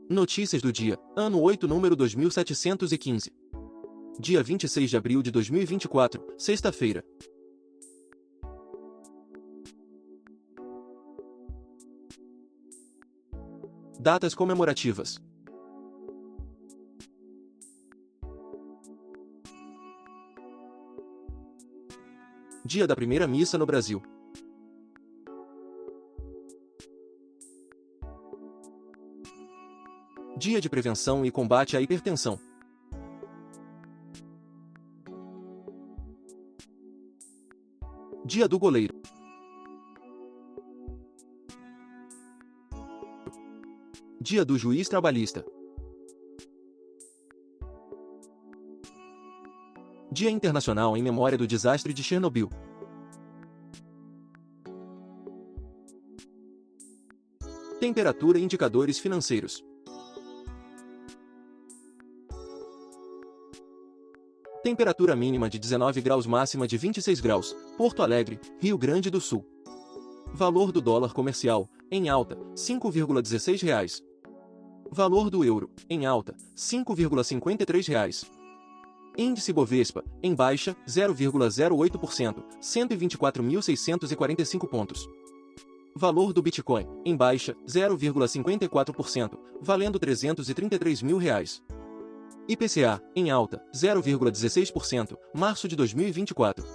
Notícias do dia, ano 8, número 2715. Dia 26 de abril de 2024, sexta-feira. Datas comemorativas. Dia da primeira missa no Brasil. Dia de prevenção e combate à hipertensão. Dia do goleiro. Dia do juiz trabalhista. Dia Internacional em memória do desastre de Chernobyl. Temperatura e indicadores financeiros. Temperatura mínima de 19 graus, máxima de 26 graus, Porto Alegre, Rio Grande do Sul. Valor do dólar comercial, em alta, R$ 5,16. Valor do euro, em alta, R$ 5,53. Índice Bovespa, em baixa, 0,08%, 124.645 pontos. Valor do Bitcoin, em baixa, 0,54%, valendo R$ 333 mil. IPCA, em alta, 0,16%, março de 2024.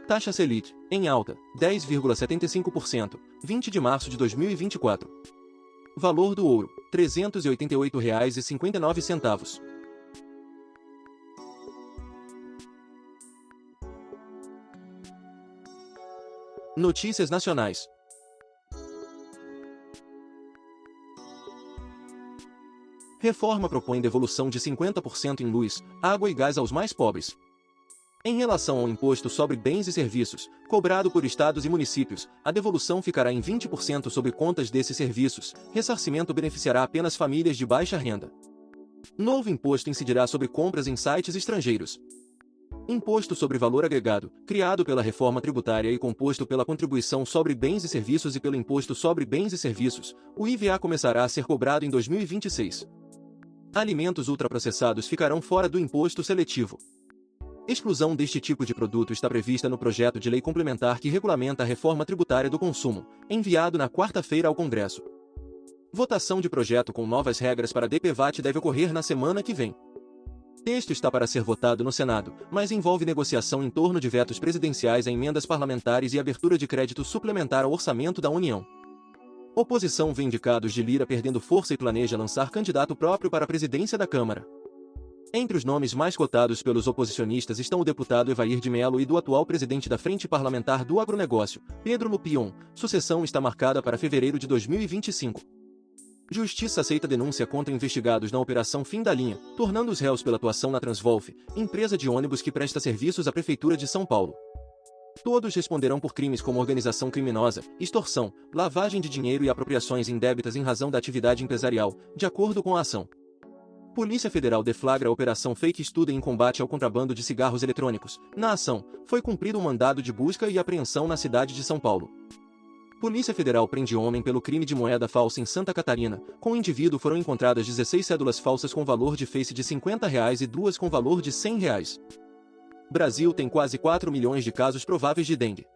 Taxa Selic, em alta, 10,75%, 20 de março de 2024. Valor do ouro, R$ 388,59. Notícias nacionais. Reforma propõe devolução de 50% em luz, água e gás aos mais pobres. Em relação ao imposto sobre bens e serviços, cobrado por estados e municípios, a devolução ficará em 20% sobre contas desses serviços. Ressarcimento beneficiará apenas famílias de baixa renda. Novo imposto incidirá sobre compras em sites estrangeiros. Imposto sobre valor agregado, criado pela reforma tributária e composto pela contribuição sobre bens e serviços e pelo imposto sobre bens e serviços, o IVA começará a ser cobrado em 2026. Alimentos ultraprocessados ficarão fora do imposto seletivo. Exclusão deste tipo de produto está prevista no projeto de lei complementar que regulamenta a reforma tributária do consumo, enviado na quarta-feira ao Congresso. Votação de projeto com novas regras para DPVAT deve ocorrer na semana que vem. Texto está para ser votado no Senado, mas envolve negociação em torno de vetos presidenciais a emendas parlamentares e abertura de crédito suplementar ao orçamento da União. Oposição vê indicados de Lira perdendo força e planeja lançar candidato próprio para a presidência da Câmara. Entre os nomes mais cotados pelos oposicionistas estão o deputado Evair de Mello e do atual presidente da Frente Parlamentar do Agronegócio, Pedro Lupion. Sucessão está marcada para fevereiro de 2025. Justiça aceita denúncia contra investigados na Operação Fim da Linha, tornando os réus pela atuação na Transvolf, empresa de ônibus que presta serviços à Prefeitura de São Paulo. Todos responderão por crimes como organização criminosa, extorsão, lavagem de dinheiro e apropriações indébitas em razão da atividade empresarial, de acordo com a ação. Polícia Federal deflagra a Operação Fake Student em combate ao contrabando de cigarros eletrônicos. Na ação, foi cumprido um mandado de busca e apreensão na cidade de São Paulo. Polícia Federal prende homem pelo crime de moeda falsa em Santa Catarina. Com o indivíduo foram encontradas 16 cédulas falsas com valor de face de R$ 50 e 2 com valor de R$ 100. Brasil tem quase 4 milhões de casos prováveis de dengue.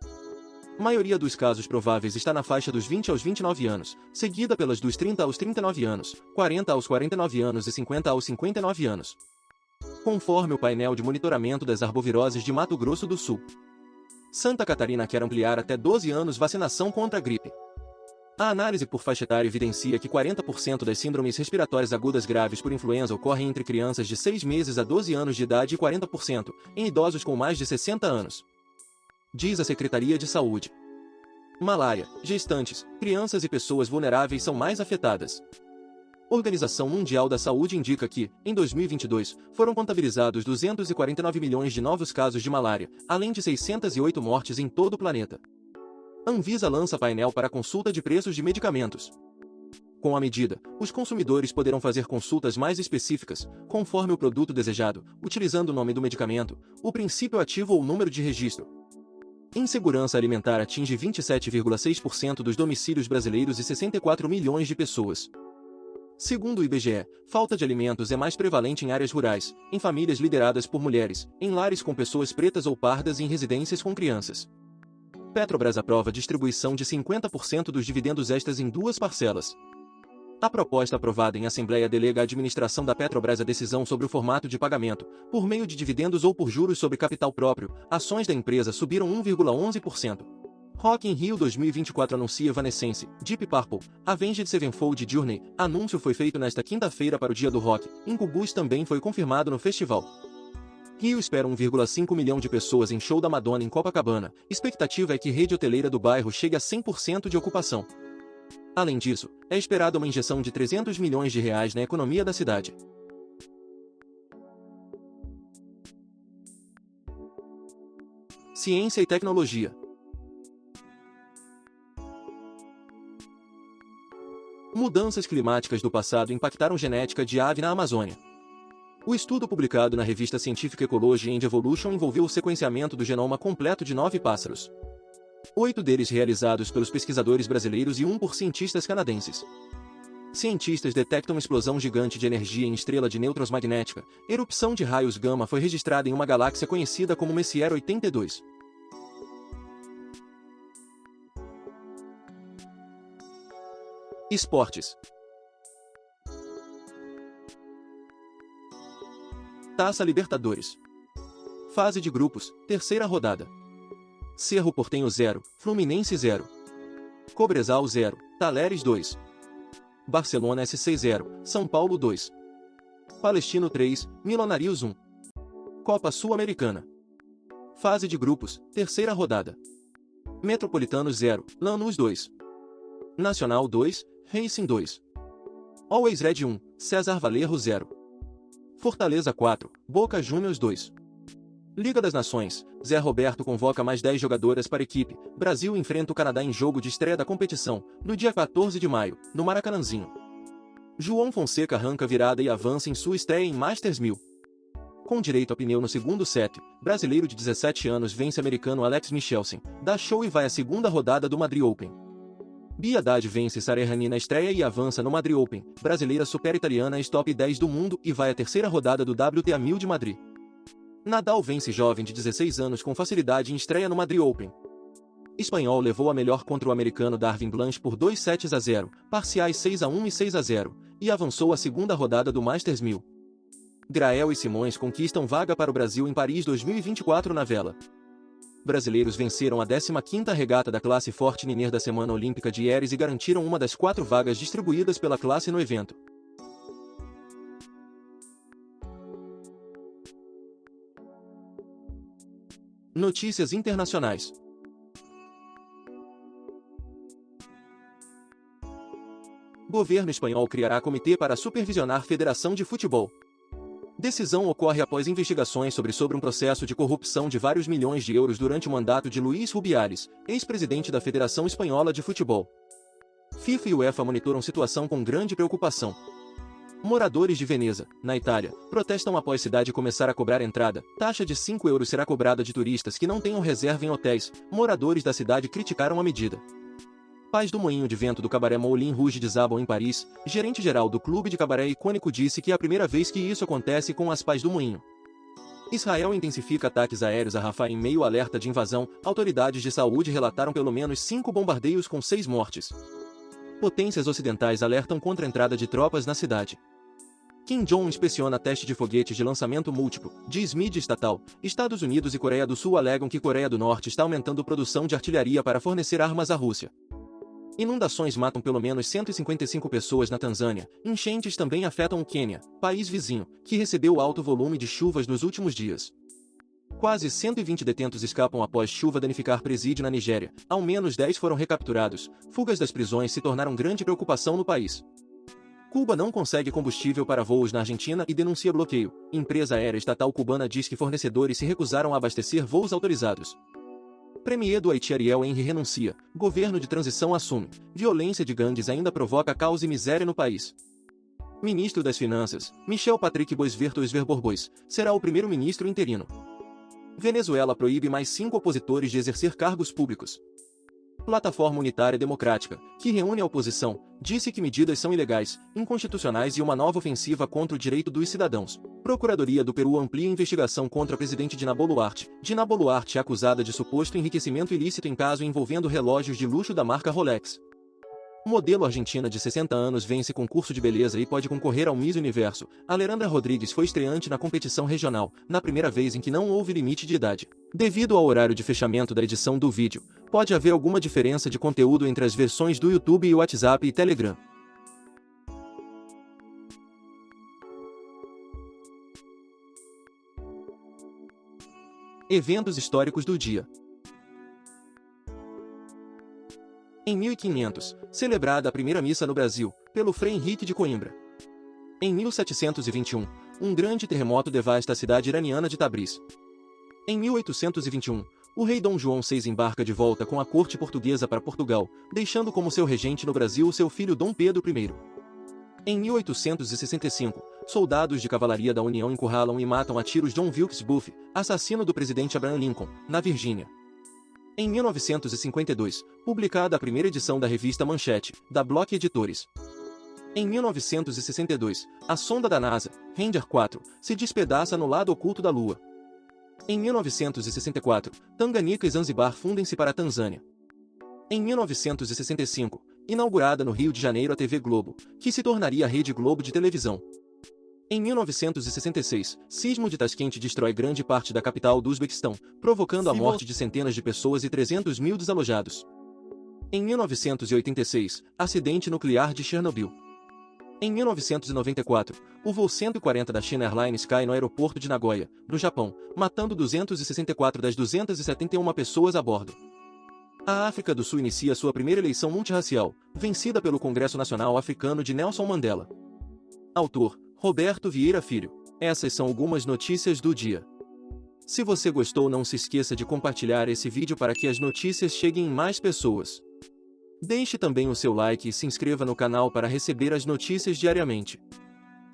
A maioria dos casos prováveis está na faixa dos 20 aos 29 anos, seguida pelas dos 30 aos 39 anos, 40 aos 49 anos e 50 aos 59 anos. Conforme o painel de monitoramento das arboviroses de Mato Grosso do Sul. Santa Catarina quer ampliar até 12 anos vacinação contra a gripe. A análise por faixa etária evidencia que 40% das síndromes respiratórias agudas graves por influenza ocorrem entre crianças de 6 meses a 12 anos de idade e 40% em idosos com mais de 60 anos. Diz a Secretaria de Saúde. Malária, gestantes, crianças e pessoas vulneráveis são mais afetadas. Organização Mundial da Saúde indica que, em 2022, foram contabilizados 249 milhões de novos casos de malária, além de 608 mortes em todo o planeta. Anvisa lança painel para consulta de preços de medicamentos. Com a medida, os consumidores poderão fazer consultas mais específicas, conforme o produto desejado, utilizando o nome do medicamento, o princípio ativo ou o número de registro. Insegurança alimentar atinge 27,6% dos domicílios brasileiros e 64 milhões de pessoas. Segundo o IBGE, falta de alimentos é mais prevalente em áreas rurais, em famílias lideradas por mulheres, em lares com pessoas pretas ou pardas e em residências com crianças. Petrobras aprova distribuição de 50% dos dividendos extras em 2 parcelas. A proposta aprovada em Assembleia delega à administração da Petrobras a decisão sobre o formato de pagamento, por meio de dividendos ou por juros sobre capital próprio. Ações da empresa subiram 1,11%. Rock in Rio 2024 anuncia Evanescence, Deep Purple, Avenged Sevenfold Journey. Anúncio foi feito nesta quinta-feira para o Dia do Rock. Incubus também foi confirmado no festival. Rio espera 1,5 milhão de pessoas em show da Madonna em Copacabana. Expectativa é que rede hoteleira do bairro chegue a 100% de ocupação. Além disso, é esperada uma injeção de 300 milhões de reais na economia da cidade. Ciência e tecnologia. Mudanças climáticas do passado impactaram genética de ave na Amazônia. O estudo publicado na revista científica Ecology and Evolution envolveu o sequenciamento do genoma completo de 9 pássaros. 8 deles realizados pelos pesquisadores brasileiros e 1 por cientistas canadenses. Cientistas detectam explosão gigante de energia em estrela de nêutrons magnética. Erupção de raios gama foi registrada em uma galáxia conhecida como Messier 82. Esportes. Taça Libertadores. Fase de grupos, terceira rodada. Cerro Porteño 0, Fluminense 0. Cobresal 0, Talleres 2. Barcelona SC 0, São Paulo 2. Palestino 3, Milionários 1. Copa Sul-Americana. Fase de grupos, terceira rodada. Metropolitanos 0, Lanús 2. Nacional 2, Racing 2. Always Red 1, César Valerro 0. Fortaleza 4, Boca Juniors 2. Liga das Nações, Zé Roberto convoca mais 10 jogadoras para a equipe. Brasil enfrenta o Canadá em jogo de estreia da competição, no dia 14 de maio, no Maracanãzinho. João Fonseca arranca virada e avança em sua estreia em Masters 1000. Com direito a pneu no segundo set, brasileiro de 17 anos vence americano Alex Michelsen, dá show e vai à segunda rodada do Madrid Open. Bia Haddad vence Sara Errani na estreia e avança no Madrid Open. Brasileira supera italiana top 10 do mundo e vai à terceira rodada do WTA 1000 de Madrid. Nadal vence jovem de 16 anos com facilidade em estreia no Madrid Open. Espanhol levou a melhor contra o americano Darwin Blanche por 2-0, parciais 6-1 e 6-0, e avançou à segunda rodada do Masters 1000. Grael e Simões conquistam vaga para o Brasil em Paris 2024 na vela. Brasileiros venceram a 15ª regata da classe Fortniner da Semana Olímpica de Eres e garantiram uma das 4 vagas distribuídas pela classe no evento. Notícias internacionais. Governo espanhol criará comitê para supervisionar Federação de Futebol. Decisão ocorre após investigações sobre um processo de corrupção de vários milhões de euros durante o mandato de Luís Rubiales, ex-presidente da Federação Espanhola de Futebol. FIFA e UEFA monitoram situação com grande preocupação. Moradores de Veneza, na Itália, protestam após cidade começar a cobrar entrada. Taxa de 5 euros será cobrada de turistas que não tenham reserva em hotéis. Moradores da cidade criticaram a medida. Pais do moinho de vento do cabaré Moulin Rouge desabam em Paris. Gerente-geral do clube de cabaré icônico disse que é a primeira vez que isso acontece com as pais do moinho. Israel intensifica ataques aéreos a Rafah em meio a alerta de invasão. Autoridades de saúde relataram pelo menos 5 bombardeios com 6 mortes. Potências ocidentais alertam contra a entrada de tropas na cidade. Kim Jong inspeciona teste de foguetes de lançamento múltiplo, diz mídia estatal. Estados Unidos e Coreia do Sul alegam que Coreia do Norte está aumentando produção de artilharia para fornecer armas à Rússia. Inundações matam pelo menos 155 pessoas na Tanzânia. Enchentes também afetam o Quênia, país vizinho, que recebeu alto volume de chuvas nos últimos dias. Quase 120 detentos escapam após chuva danificar presídio na Nigéria. Ao menos 10 foram recapturados. Fugas das prisões se tornaram grande preocupação no país. Cuba não consegue combustível para voos na Argentina e denuncia bloqueio. Empresa aérea estatal cubana diz que fornecedores se recusaram a abastecer voos autorizados. Premier do Haiti Ariel Henry renuncia. Governo de transição assume. Violência de gangues ainda provoca caos e miséria no país. Ministro das Finanças, Michel Patrick Boisverto Bois, será o primeiro-ministro interino. Venezuela proíbe mais 5 opositores de exercer cargos públicos. Plataforma Unitária Democrática, que reúne a oposição, disse que medidas são ilegais, inconstitucionais e uma nova ofensiva contra o direito dos cidadãos. Procuradoria do Peru amplia investigação contra a presidente Dina Boluarte. Dina Boluarte é acusada de suposto enriquecimento ilícito em caso envolvendo relógios de luxo da marca Rolex. Modelo argentina de 60 anos vence concurso de beleza e pode concorrer ao Miss Universo. Alejandra Rodrigues foi estreante na competição regional, na primeira vez em que não houve limite de idade. Devido ao horário de fechamento da edição do vídeo, pode haver alguma diferença de conteúdo entre as versões do YouTube e WhatsApp e Telegram. Eventos históricos do dia. Em 1500, celebrada a primeira missa no Brasil, pelo Frei Henrique de Coimbra. Em 1721, um grande terremoto devasta a cidade iraniana de Tabriz. Em 1821, o rei Dom João VI embarca de volta com a corte portuguesa para Portugal, deixando como seu regente no Brasil o seu filho Dom Pedro I. Em 1865, soldados de cavalaria da União encurralam e matam a tiros John Wilkes Booth, assassino do presidente Abraham Lincoln, na Virgínia. Em 1952, publicada a primeira edição da revista Manchete, da Block Editores. Em 1962, a sonda da NASA, Ranger 4, se despedaça no lado oculto da Lua. Em 1964, Tanganica e Zanzibar fundem-se para a Tanzânia. Em 1965, inaugurada no Rio de Janeiro a TV Globo, que se tornaria a Rede Globo de televisão. Em 1966, sismo de Tashkent destrói grande parte da capital do Uzbequistão, provocando a morte de centenas de pessoas e 300 mil desalojados. Em 1986, acidente nuclear de Chernobyl. Em 1994, o voo 140 da China Airlines cai no aeroporto de Nagoya, no Japão, matando 264 das 271 pessoas a bordo. A África do Sul inicia sua primeira eleição multirracial, vencida pelo Congresso Nacional Africano de Nelson Mandela. Autor: Roberto Vieira Filho. Essas são algumas notícias do dia. Se você gostou, não se esqueça de compartilhar esse vídeo para que as notícias cheguem em mais pessoas. Deixe também o seu like e se inscreva no canal para receber as notícias diariamente.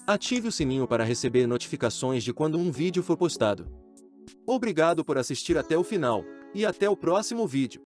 Ative o sininho para receber notificações de quando um vídeo for postado. Obrigado por assistir até o final, e até o próximo vídeo.